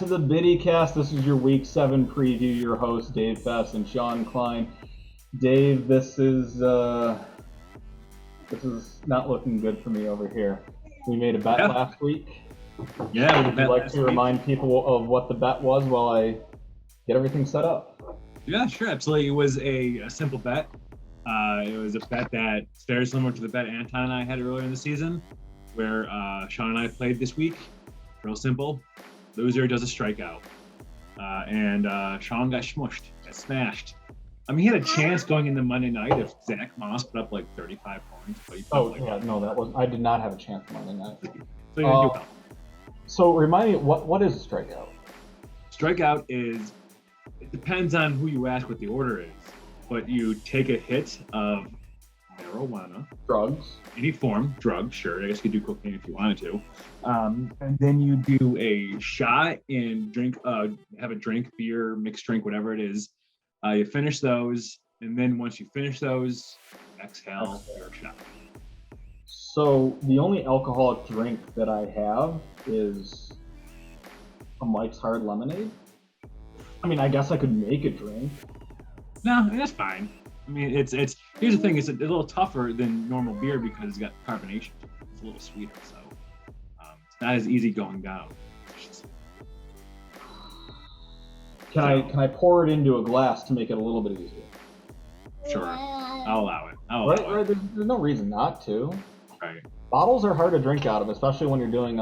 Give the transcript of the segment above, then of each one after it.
the BiddieCast. This is your Week 7 preview. Your host, Dave Fess and Sean Klein. Dave, this is not looking good for me over here. We made a bet last week. Yeah, Would you like to remind people of what the bet was while I get everything set up? Yeah, sure, absolutely. It was a simple bet. It was a bet that's very similar to the bet Anton and I had earlier in the season, where Sean and I played this week. Real simple. Loser does a strikeout. And Sean got smashed. I mean, he had a chance going into Monday night if Zach Moss put up like 35 points. But I did not have a chance Monday night. So you didn't do well. So remind me, what is a strikeout? Strikeout is, it depends on who you ask what the order is, but you take a hit of marijuana, drugs, any form, drugs, sure. I guess you could do cocaine if you wanted to. And then you do a shot and drink, have a drink, beer, mixed drink, whatever it is. You finish those, and then once you finish those, exhale your shot. So the only alcoholic drink that I have is a Mike's Hard Lemonade. I mean, I guess I could make a drink. No, that's fine. I mean, it's here's the thing: it's a little tougher than normal beer because it's got carbonation. It's a little sweeter, so it's not as easy going down. Can I pour it into a glass to make it a little bit easier? Sure, I'll allow it. Right. There's no reason not to. Right. Bottles are hard to drink out of, especially when you're doing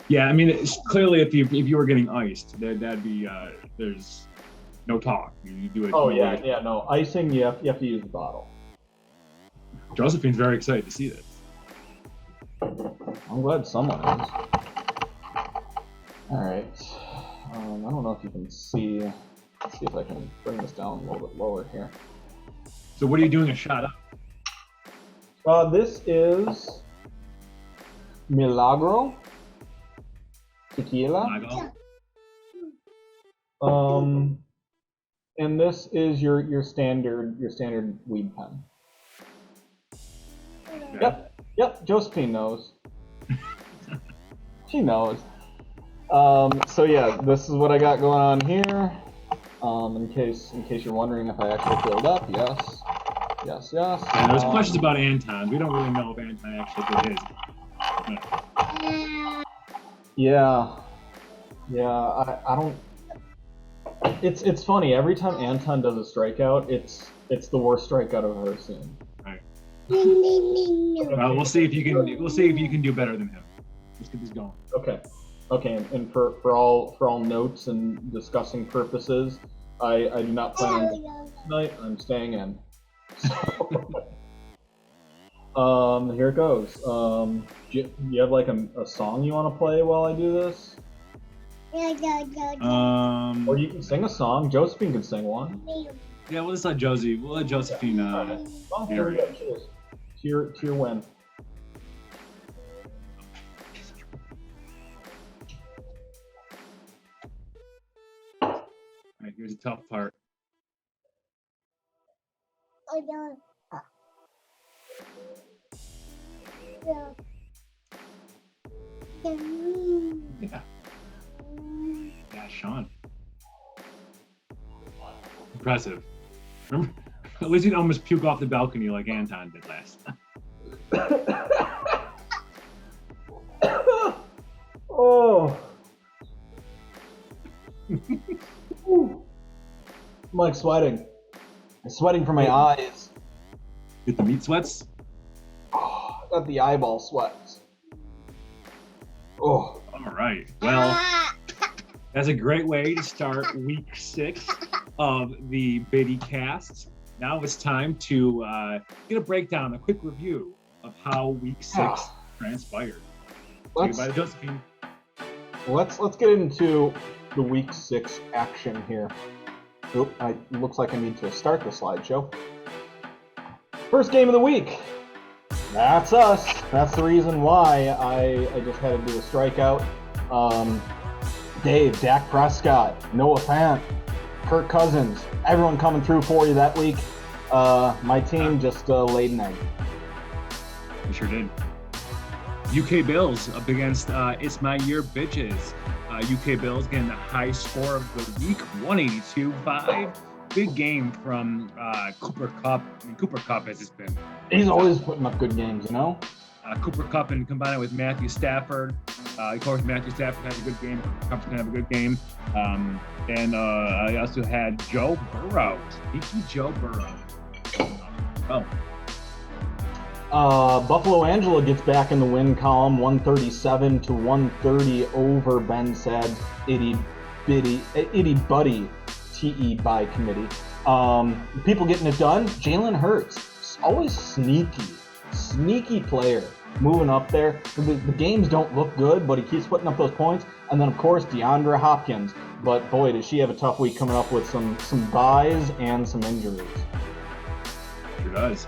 Yeah, I mean, it's clearly if you were getting iced, that'd be there's no talk. You do it. Oh yeah, no icing. You have to use the bottle. Josephine's very excited to see this. I'm glad someone is. All right. I don't know if you can see. Let's see if I can bring this down a little bit lower here. So what are you doing a shot of? This is Milagro Tequila. And this is your standard weed pen. Okay. Yep. Josephine knows. She knows. So yeah, this is what I got going on here. In case you're wondering if I actually filled up, yes. And there's questions about Anton. We don't really know if Anton actually did his. Yeah. I don't. It's funny. Every time Anton does a strikeout, it's the worst strikeout I've ever seen. Right. Well, we'll see if you can do better than him. Let's get this going. Okay. And for all notes and discussing purposes, I do not plan on going tonight. I'm staying in. So, here it goes. Do you have like a song you want to play while I do this? Or you can sing a song. Josephine can sing one. Yeah, we'll just let Josie. We'll let Josephine. Here we go. Cheers. To your win. All right, here's the tough part. Yeah, Sean. Impressive. Remember? At least you didn't almost puke off the balcony like Anton did last time. Oh. I'm like sweating. I'm sweating from my eyes. Get the meat sweats? Oh, I got the eyeball sweats. Oh. All right. Well, that's a great way to start week 6 of the BiddieCast. Now it's time to get a breakdown, a quick review of how week 6 transpired. Let's get into the week 6 action here. Oop, it looks like I need to start the slideshow. First game of the week. That's us. That's the reason why I just had to do a strikeout. Dave, Dak Prescott, Noah Fant, Kirk Cousins, everyone coming through for you that week. My team just laid an egg. You sure did. UK Bills up against It's My Year Bitches. UK Bills getting the high score of the week, 182-5. Big game from Cooper Kupp. I mean, Cooper Kupp has just been. He's always putting up good games, you know? Cooper Kupp and combine it with Matthew Stafford. Of course, Matthew Stafford has a good game. Kupp's going to have a good game. I also had Joe Burrow. Sneaky Joe Burrow. Buffalo Angela gets back in the win column, 137 to 130 over Ben Sad's itty buddy TE by committee. People getting it done. Jalen Hurts, always sneaky player, moving up there. The games don't look good, but he keeps putting up those points. And then of course DeAndre Hopkins. But boy, does she have a tough week coming up with some byes and some injuries. Sure does.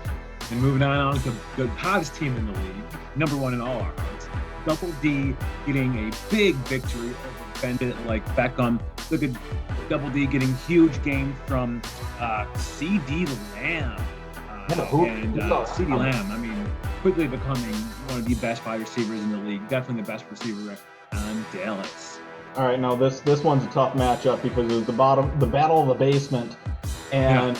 And moving on to the hottest team in the league, number one in all our hearts, Double D getting a big victory over Bendit like Beckham. Look at Double D getting huge game from CD Lamb. CD Lamb, I mean, quickly becoming one of the best wide receivers in the league. Definitely the best receiver on Dallas. All right, now this one's a tough matchup because it was the battle of the basement, and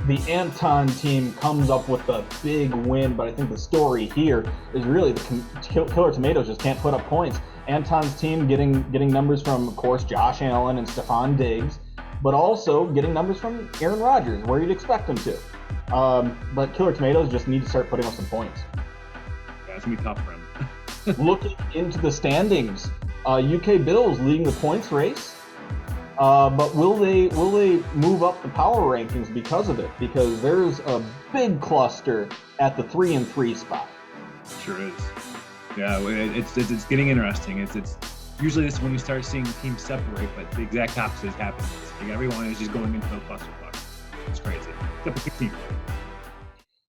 the Anton team comes up with a big win. But I think the story here is really the Killer Tomatoes just can't put up points. Anton's team getting numbers from, of course, Josh Allen and Stephon Diggs, but also getting numbers from Aaron Rodgers, where you'd expect them to. But Killer Tomatoes just need to start putting up some points. Yeah, it's going to be tough for him. Looking into the standings, UK Bills leading the points race. But will they move up the power rankings because of it? Because there's a big cluster at the 3-3 spot. Sure is. Yeah, it's getting interesting. It's usually this is when you start seeing teams separate, but the exact opposite is happening. Like everyone is just going into a clusterfuck. It's crazy. Except for the team.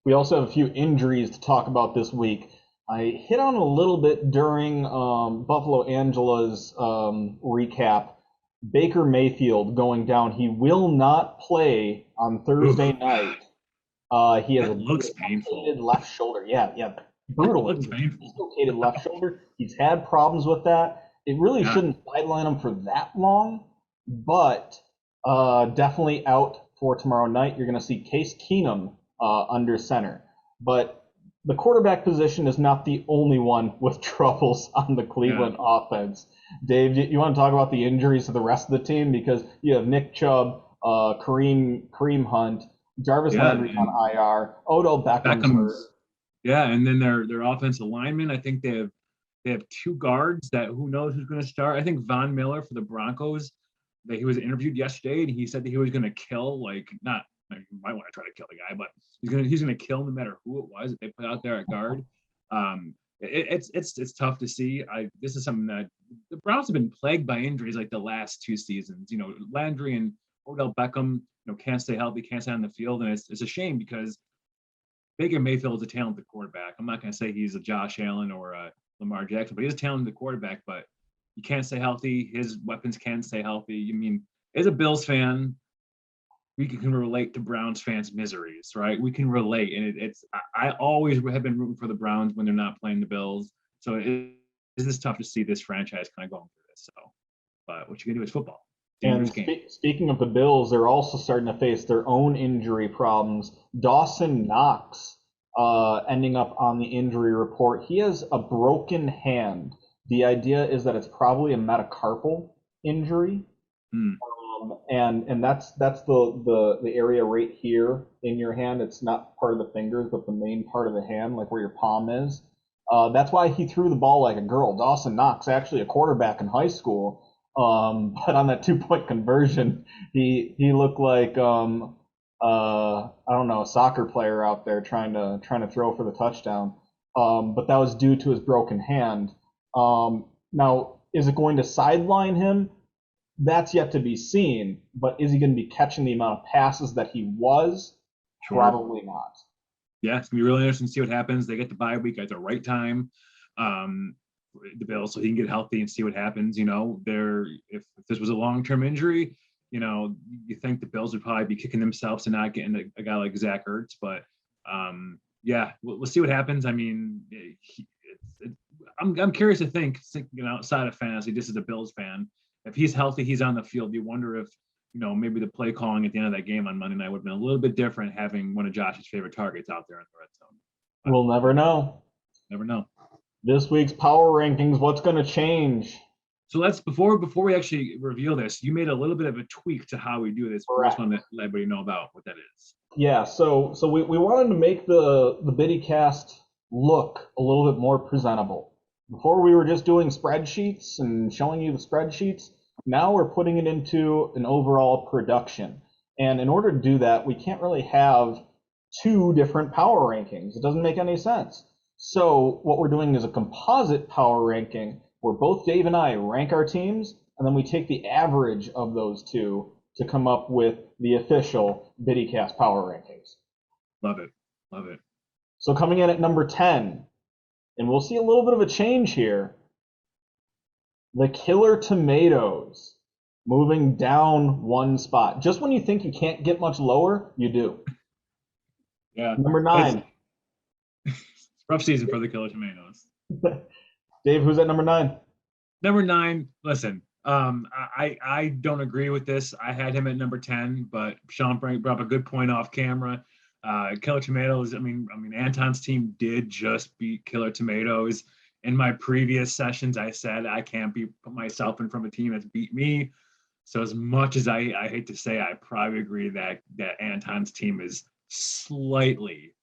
We also have a few injuries to talk about this week. I hit on a little bit during Buffalo Angela's recap. Baker Mayfield going down. He will not play on Thursday night. He has looks dislocated left shoulder. Yeah, brutal. Looks painful. Dislocated left shoulder. He's had problems with that. It really shouldn't sideline him for that long, but definitely out for tomorrow night. You're going to see Case Keenum under center. But the quarterback position is not the only one with troubles on the Cleveland offense. Dave, you want to talk about the injuries to the rest of the team? Because you have Nick Chubb, Kareem Hunt, Jarvis Landry's on IR, Odell Beckham's. Yeah, and then their offensive linemen, I think they have two guards that who knows who's going to start. I think Von Miller for the Broncos, that he was interviewed yesterday, and he said that he was going to kill, you might want to try to kill the guy, but he's gonna kill no matter who it was that they put out there at guard. It's tough to see. This is something that the Browns have been plagued by injuries like the last two seasons. Landry and Odell Beckham, can't stay healthy, can't stay on the field, and it's a shame because Baker Mayfield is a talented quarterback. I'm not gonna say he's a Josh Allen or a Lamar Jackson, but he's a talented quarterback. But he can't stay healthy. His weapons can't stay healthy. I mean, as a Bills fan, we can relate to Browns fans' miseries, right? We can relate, and I always have been rooting for the Browns when they're not playing the Bills. So it is tough to see this franchise kind of going through this. So, but what you can do is football. And speaking of the Bills, they're also starting to face their own injury problems. Dawson Knox ending up on the injury report. He has a broken hand. The idea is that it's probably a metacarpal injury. And that's the area right here in your hand. It's not part of the fingers, but the main part of the hand, like where your palm is. That's why he threw the ball like a girl. Dawson Knox, actually a quarterback in high school, but on that 2-point conversion, he looked like I don't know, a soccer player out there trying to throw for the touchdown. But that was due to his broken hand. Now, is it going to sideline him? That's yet to be seen, but is he going to be catching the amount of passes that he was? Sure. Probably not. Yeah, it's going to be really interesting to see what happens. They get the bye week at the right time, the Bills, so he can get healthy and see what happens. If this was a long-term injury, you think the Bills would probably be kicking themselves and not getting a guy like Zach Ertz. But, we'll see what happens. I mean, I'm curious to think, thinking outside of fantasy, just as a Bills fan, if he's healthy, he's on the field. You wonder if maybe the play calling at the end of that game on Monday night would have been a little bit different having one of Josh's favorite targets out there in the red zone. But We'll never know. Never know. This week's power rankings, what's going to change? So let's before we actually reveal this, you made a little bit of a tweak to how we do this. I just want to let everybody know about what that is. Yeah, so we wanted to make the BiddieCast look a little bit more presentable. Before we were just doing spreadsheets and showing you the spreadsheets. Now we're putting it into an overall production. And in order to do that, we can't really have two different power rankings. It doesn't make any sense. So what we're doing is a composite power ranking where both Dave and I rank our teams, and then we take the average of those two to come up with the official BiddieCast power rankings. Love it. Love it. So coming in at number 10, and we'll see a little bit of a change here, the Killer Tomatoes moving down one spot. Just when you think you can't get much lower, you do. Yeah. Number 9. Rough season for the Killer Tomatoes. Dave, who's at number 9? Number 9, listen, I don't agree with this. I had him at number 10, but Sean brought up a good point off camera. Killer Tomatoes, I mean, Anton's team did just beat Killer Tomatoes. In my previous sessions, I said I can't put myself in front of a team that's beat me. So as much as I hate to say, I probably agree that Anton's team is slightly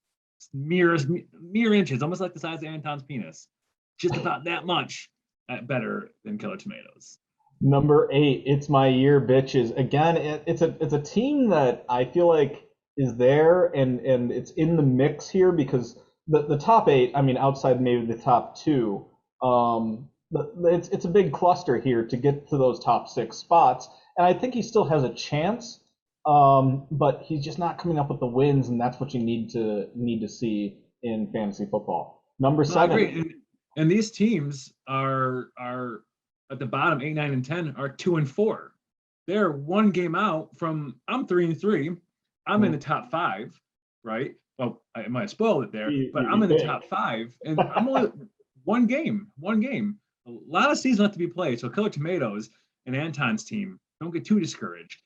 mere inches, almost like the size of Anton's penis, just about that much better than Killer Tomatoes. Number 8, It's My Year, Bitches. Again, it's a team that I feel like is there and it's in the mix here because the top 8, I mean, outside maybe the top 2, it's a big cluster here to get to those top 6 spots, and I think he still has a chance, but he's just not coming up with the wins, and that's what you need to see in fantasy football. Number 7. I agree. And these teams are at the bottom, 8, 9, and 10 are 2 and 4. They're one game out from I'm 3 and 3. I'm in the top 5, right? Well, I might have spoiled it there, but I'm in the top 5, and I'm only one game. A lot of season left to be played. So Killer Tomatoes and Anton's team, don't get too discouraged.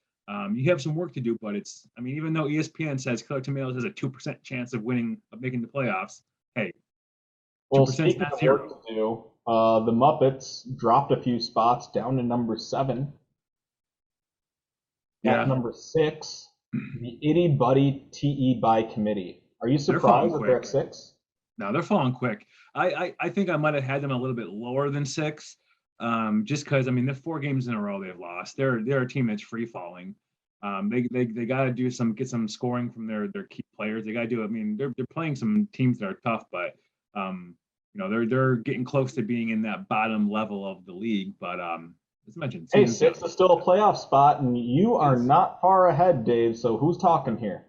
You have some work to do, but even though ESPN says Killer Tomatoes has a 2% chance of making the playoffs, hey, 2% is not zero. Work to do, the Muppets dropped a few spots down to number 7. Yeah. At number 6, the Itty Buddy TE by Committee. Are you surprised that they're at 6? No, they're falling quick. I think I might have had them a little bit lower than 6, just because they're 4 games in a row they've lost. They're a team that's free falling. They got to get some scoring from their key players. They got to do. They're playing some teams that are tough, but they're getting close to being in that bottom level of the league. But as mentioned, hey, 6 is still a playoff spot, and you are not far ahead, Dave. So who's talking here?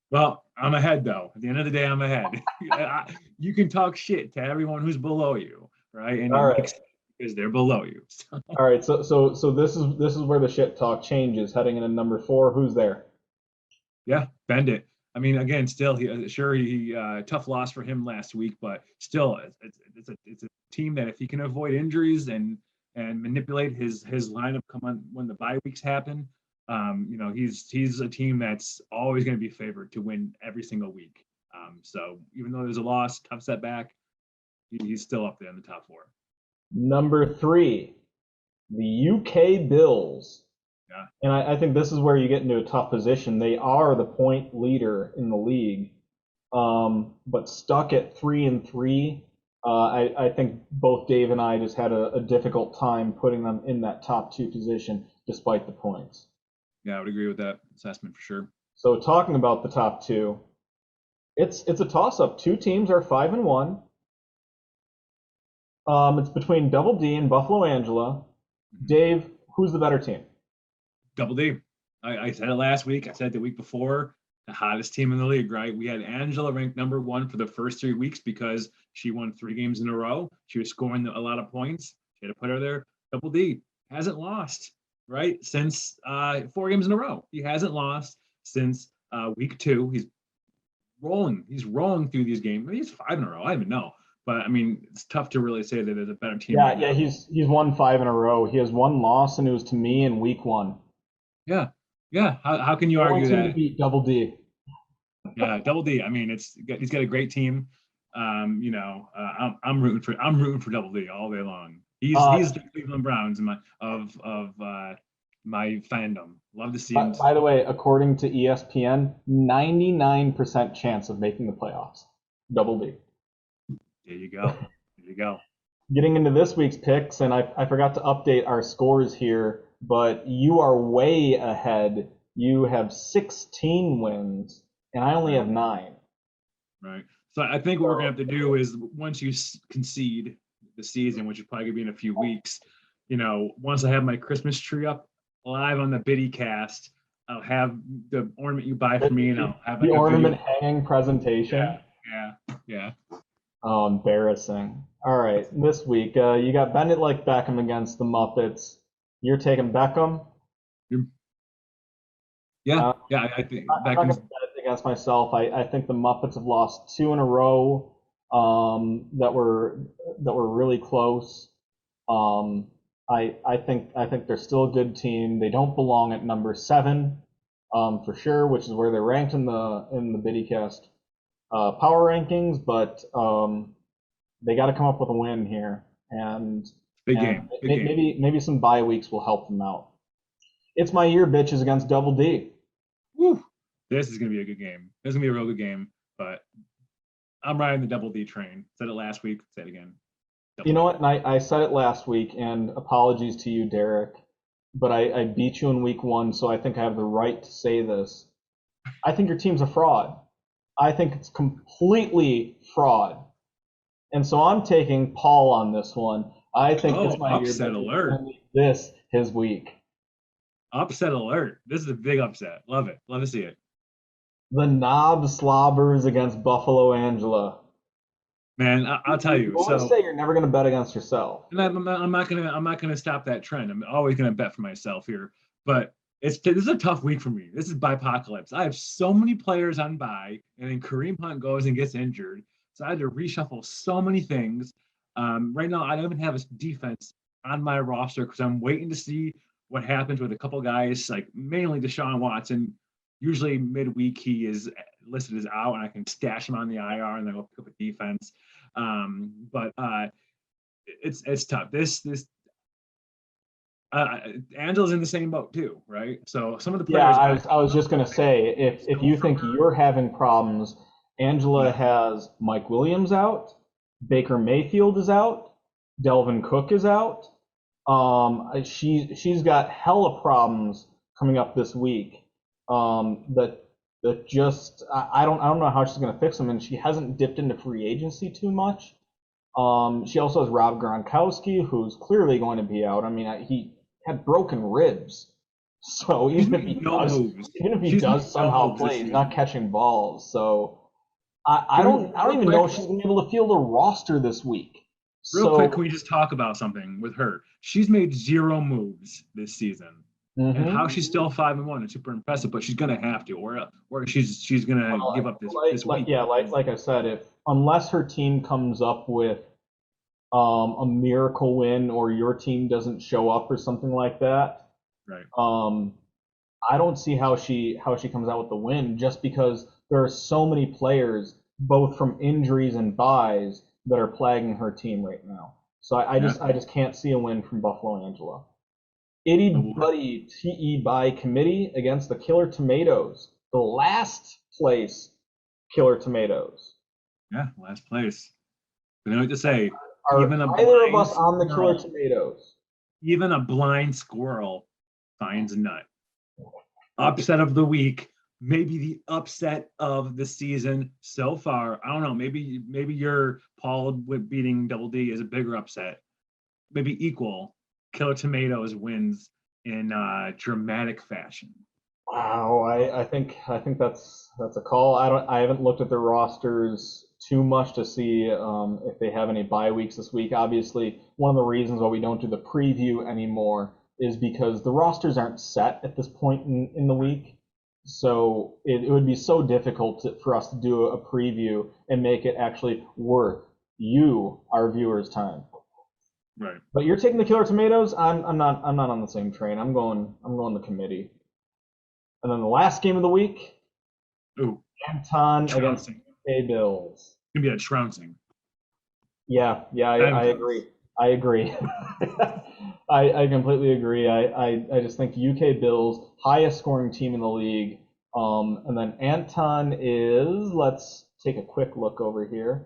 Well, I'm ahead, though. At the end of the day, I'm ahead. You can talk shit to everyone who's below you, right? And because they're below you. So. All right. So this is where the shit talk changes. Heading into number 4, who's there? Yeah, bend it. Again, still, he tough loss for him last week, but still, it's a team that if he can avoid injuries and manipulate his lineup come on when the bye weeks happen, he's a team that's always going to be favored to win every single week. So even though there's a loss, tough setback, he's still up there in the top 4. Number 3, the UK Bills. Yeah. And I think this is where you get into a tough position. They are the point leader in the league, but stuck at 3 and 3. I think both Dave and I just had a difficult time putting them in that top 2 position despite the points. Yeah, I would agree with that assessment for sure. So talking about the top 2, it's a toss-up. 2 teams are 5 and 1. It's between Double D and Buffalo Angela. Dave, who's the better team? Double D. I said it last week. I said it the week before. The hottest team in the league, right? We had Angela ranked number 1 for the first 3 weeks because she won 3 games in a row. She was scoring a lot of points. She had to put her there. Double D hasn't lost, right? Since 4 games in a row. He hasn't lost since week 2. He's rolling. He's rolling through these games. Maybe he's 5 in a row. I don't even know. but I mean, it's tough to really say that there's a better team Yeah, right yeah, now. he's won 5 in a row. He has one loss, and it was to me in week 1. Yeah, yeah. How can you The only argue team to that? beat Double D. Yeah, Double D. I mean, he's got a great team. I'm rooting for Double D all day long. He's the Cleveland Browns in my fandom. Love to see him. By the way, according to ESPN, 99% chance of making the playoffs. Double D. There you go. There you go. Getting into this week's picks, and I forgot to update our scores here, but you are way ahead. You have 16 wins, and I only have 9. Right. So I think what we're gonna have to do is once you concede the season, which is probably gonna be in a few weeks, once I have my Christmas tree up live on the BiddieCast, I'll have the ornament you buy for me, and I'll have The like a ornament video. hanging presentation. Yeah. Oh, embarrassing. All right, this week you got Bend It Like Beckham against the Muppets. You're taking Beckham. Yeah. Uh, Yeah. I think I'm not going to Beckham's. bet against myself. I think the Muppets have lost 2 in a row that were really close. Um, I think they're still a good team. They don't belong at number 7 for sure, which is where they're ranked in the BiddieCast power rankings. But they got to come up with a win here, and Big game. Big game. maybe some bye weeks will help them out. It's my year, bitches, against Double D. Woo. This is gonna be a good game. This is gonna be a real good game. But I'm riding the Double D train. Said it last week. Say it again. You know what? And I said it last week, and apologies to you, Derek, but I beat you in week 1, so I think I have the right to say this. I think your team's a fraud. I think it's completely fraud. And so I'm taking Paul on this one. I think it's my year, upset bitches, alert. and this his week. Upset alert. This is a big upset. Love it. Love to see it. The Knob Slobbers against Buffalo Angela. Man, I'll tell you. You always So, say you're never going to bet against yourself. and I'm not gonna stop that trend. I'm always gonna bet for myself here. But this is a tough week for me. This is bipocalypse. I have so many players on bye, and then Kareem Hunt goes and gets injured, so I had to reshuffle so many things. Right now, I don't even have a defense on my roster because I'm waiting to see what happens with a couple guys, like mainly Deshaun Watson. Usually midweek he is listed as out, and I can stash him on the IR and then go pick up a defense. But it's tough. Angela's in the same boat too, right? So some of the Yeah, players. I was just going to say, if you think you're having problems, Angela has Mike Williams out, Baker Mayfield is out, Delvin Cook is out. She's got hella problems coming up this week. That just I don't know how she's going to fix them, and she hasn't dipped into free agency too much. She also has Rob Gronkowski, who's clearly going to be out. I mean, he had broken ribs, so even if he does somehow play, he's not catching balls. So I don't even know if she's gonna be able to field a roster this week. Real quick, can we just talk about something with her? She's made 0 moves this season, and how she's still 5-1 is super impressive. But she's gonna have to, or she's gonna give up this week. Yeah, like I said, unless her team comes up with a miracle win or your team doesn't show up or something like that, right? I don't see how she comes out with the win, just because there are so many players, both from injuries and buys, that are plaguing her team right now. So I just can't see a win from Buffalo Angela. Itty Buddy TE by committee against the Killer Tomatoes, the last place Killer Tomatoes. Yeah, last place. I know what to say. Are either of us on the Killer Tomatoes? Even a blind squirrel finds a nut. Upset of the week, maybe the upset of the season so far. I don't know. Maybe your Paul with beating Double D is a bigger upset. Maybe equal. Killer Tomatoes wins in dramatic fashion. Wow, I think that's a call. I haven't looked at their rosters too much to see if they have any bye weeks this week. Obviously, one of the reasons why we don't do the preview anymore is because the rosters aren't set at this point in the week. So it would be so difficult for us to do a preview and make it actually worth you, our viewers, time. Right. But you're taking the Killer Tomatoes. I'm not on the same train. I'm going the committee. And then the last game of the week, Ooh, Anton against trouncing. UK Bills. It's gonna be a trouncing. Yeah, I agree. I agree. I completely agree. I just think UK Bills, highest scoring team in the league. And then Anton is, let's take a quick look over here.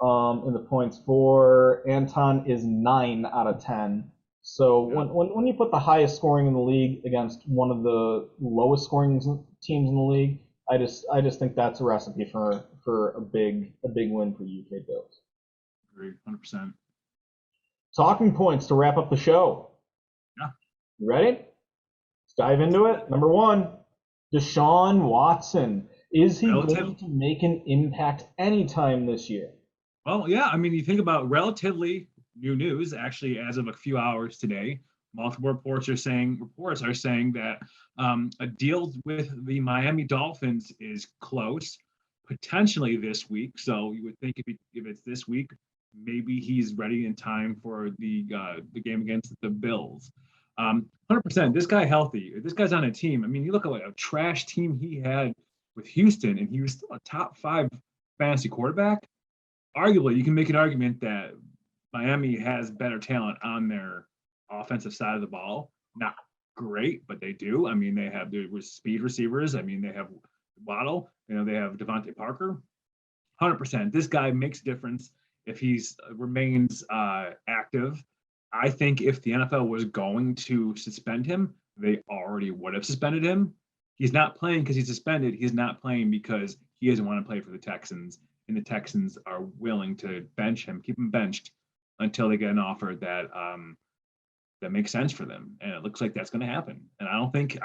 In the points for Anton is 9 out of 10. So Yeah. when you put the highest scoring in the league against one of the lowest scoring teams in the league, I just think that's a recipe for a big win for UK Bills. Agree, 100%. Talking points to wrap up the show. Yeah. You ready? Let's dive into it. Number 1, Deshaun Watson. Is he going to make an impact anytime this year? Well, yeah. I mean, you think about relatively new news. Actually, as of a few hours today, multiple reports are saying that a deal with the Miami Dolphins is close, potentially this week. So you would think if it's this week, maybe he's ready in time for the game against the Bills. 100%. This guy healthy. This guy's on a team. I mean, you look at like a trash team he had with Houston, and he was still a top 5 fantasy quarterback. Arguably, you can make an argument that Miami has better talent on their offensive side of the ball. Not great, but they do. I mean, they have their speed receivers. I mean, they have Waddle. They have Devontae Parker. 100%. This guy makes a difference if he remains active. I think if the NFL was going to suspend him, they already would have suspended him. He's not playing because he's suspended. He's not playing because he doesn't want to play for the Texans, and the Texans are willing to bench him, keep him benched until they get an offer that that makes sense for them. And it looks like that's going to happen. And I think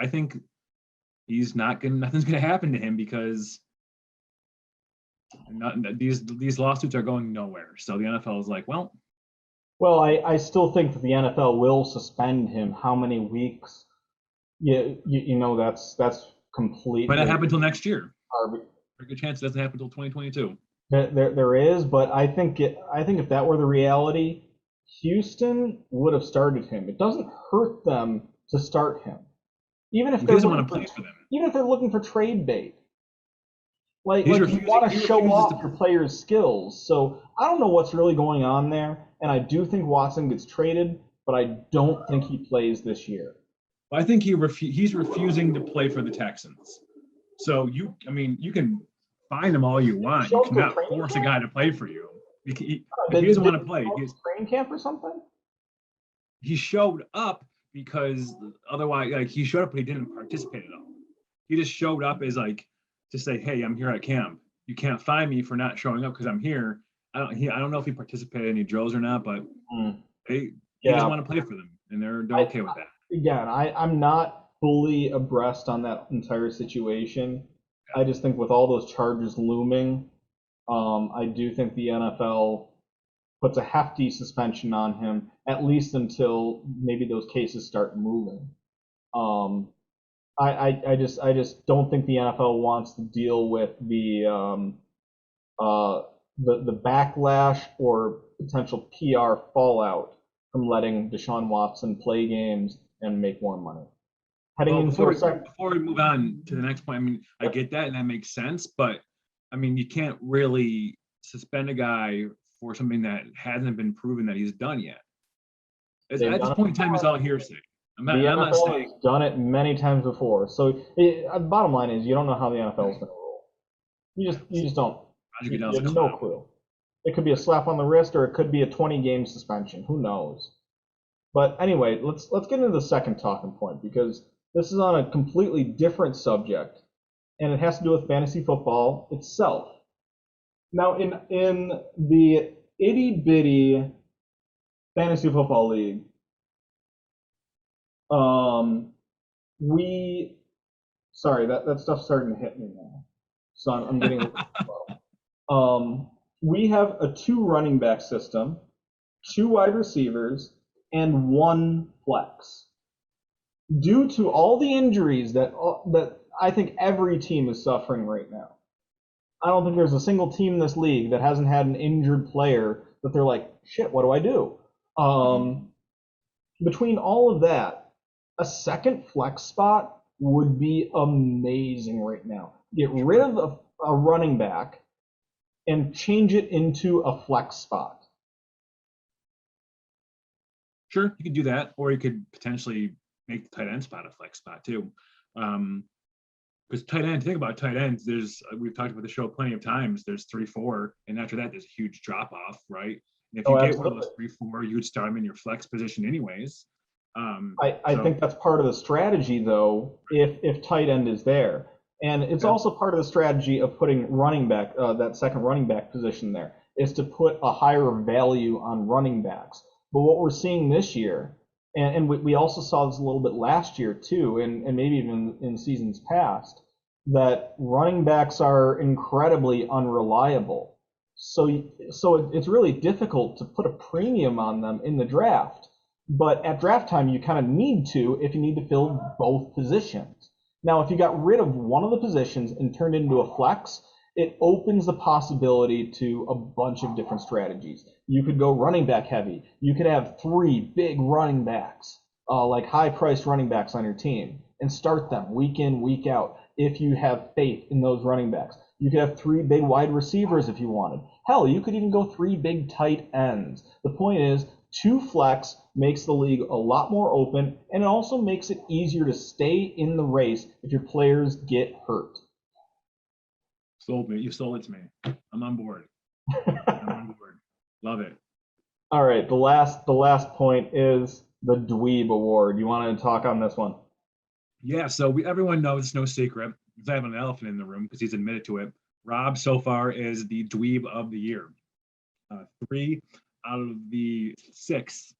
nothing's going to happen to him because these lawsuits are going nowhere. So the NFL is like, well, I still think that the NFL will suspend him. How many weeks? That's completely. Might not happen until next year. Very good chance it doesn't happen until 2022. There is, but I think if that were the reality, Houston would have started him. It doesn't hurt them to start him, even if he doesn't want to play for them. Even if they're looking for trade bait. Like you want to show off your players' skills. So I don't know what's really going on there, and I do think Watson gets traded, but I don't think he plays this year. I think he's refusing to play for the Texans. So you can find him all you want. You cannot force a guy to play for you. He doesn't want to play. Training camp or something? He showed up because otherwise, like he showed up, but he didn't participate at all. He just showed up as like to say, "Hey, I'm here at camp. You can't find me for not showing up because I'm here." I don't know if he participated in any drills or not, but he doesn't want to play for them, and they're okay with that. Again, I'm not fully abreast on that entire situation. I just think with all those charges looming, I do think the NFL puts a hefty suspension on him, at least until maybe those cases start moving. I just don't think the NFL wants to deal with the backlash or potential PR fallout from letting Deshaun Watson play games and make more money. Before we move on to the next point, I mean, I get that and that makes sense, but I mean, you can't really suspend a guy for something that hasn't been proven that he's done yet. At this point in time, it's all hearsay. The NFL has done it many times before. So the bottom line is, you don't know how the NFL is going to roll. You just don't. You have no clue. It could be a slap on the wrist, or it could be a 20-game suspension. Who knows? But anyway, let's get into the second talking point, because this is on a completely different subject, and it has to do with fantasy football itself. Now, in the itty bitty fantasy football league, that stuff's starting to hit me now, so I'm getting a little slow. We have a 2 running back system, 2 wide receivers, and 1 flex. Due to all the injuries that I think every team is suffering right now, I don't think there's a single team in this league that hasn't had an injured player that they're like, shit, what do I do? Between all of that, a second flex spot would be amazing right now. Get rid of a running back and change it into a flex spot. Sure, you could do that, or you could potentially make the tight end spot a flex spot too. Because tight end, think about tight ends. We've talked about the show plenty of times. There's 3-4, and after that, there's a huge drop off, right? And if you get one of those 3-4, you would start them in your flex position anyways. I think that's part of the strategy, though, if tight end is there. And it's also part of the strategy of putting running back, that second running back position there, is to put a higher value on running backs. But what we're seeing this year, and we also saw this a little bit last year too, and maybe even in seasons past, that running backs are incredibly unreliable. So it's really difficult to put a premium on them in the draft. But at draft time, you kind of need to if you need to fill both positions. Now, if you got rid of one of the positions and turned it into a flex, it opens the possibility to a bunch of different strategies. You could go running back heavy. You could have 3 big running backs, like high-priced running backs on your team, and start them week in, week out if you have faith in those running backs. You could have 3 big wide receivers if you wanted. Hell, you could even go 3 big tight ends. The point is, 2 flex makes the league a lot more open, and it also makes it easier to stay in the race if your players get hurt. Sold me. You sold it to me. I'm on board. I'm on board. Love it. All right. The last point is the Dweeb Award. You want to talk on this one? Yeah. So everyone knows it's no secret. I have an elephant in the room because he's admitted to it. Rob so far is the Dweeb of the year. 3 out of the 6.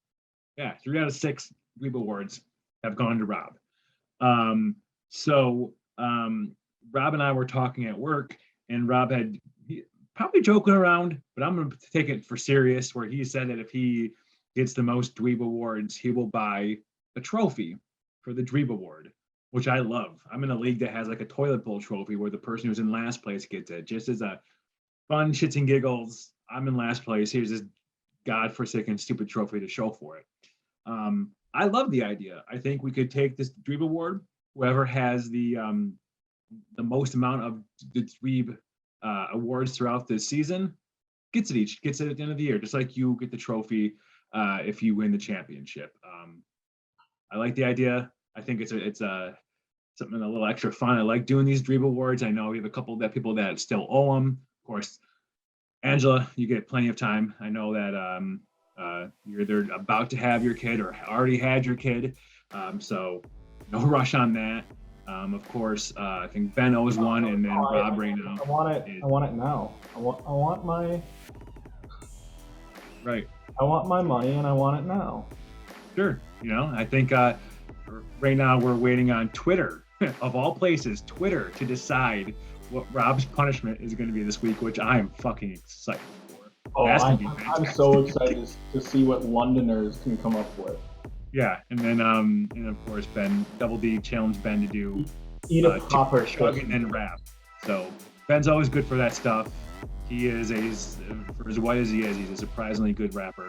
Yeah, 3 out of 6 Dweeb Awards have gone to Rob. Rob and I were talking at work, and Rob had probably joking around, but I'm going to take it for serious, where he said that if he gets the most Dweeb Awards, he will buy a trophy for the Dweeb Award, which I love. I'm in a league that has like a toilet bowl trophy where the person who's in last place gets it, just as a fun shits and giggles. I'm in last place. Here's this godforsaken stupid trophy to show for it. I love the idea. I think we could take this Dweeb Award. Whoever has the most amount of the Dweeb awards throughout the season gets it at the end of the year, just like you get the trophy if you win the championship. I like the idea. I think it's something a little extra fun. I like doing these Dweeb Awards. I know we have a couple of people that still owe them. Of course, Angela, you get plenty of time. I know that you're either about to have your kid or already had your kid, so no rush on that. Of course, I think Ben owes one, and then Rob right now. I want it now. I want my right. I want my money, and I want it now. Sure. I think right now we're waiting on Twitter, of all places, Twitter to decide what Rob's punishment is going to be this week, which I am fucking excited for. Oh, I'm so excited to see what Londoners can come up with. Yeah, and then and of course Ben, Double D challenged Ben to do eat a popper chug and then rap. So Ben's always good for that stuff. He is for as white as he is, he's a surprisingly good rapper.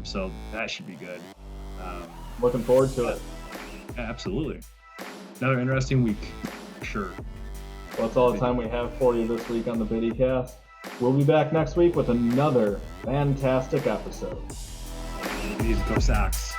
So that should be good. Looking forward to it. Absolutely. Another interesting week, for sure. Well, that's all the time we have for you this week on the BiddieCast. We'll be back next week with another fantastic episode. These go Sox.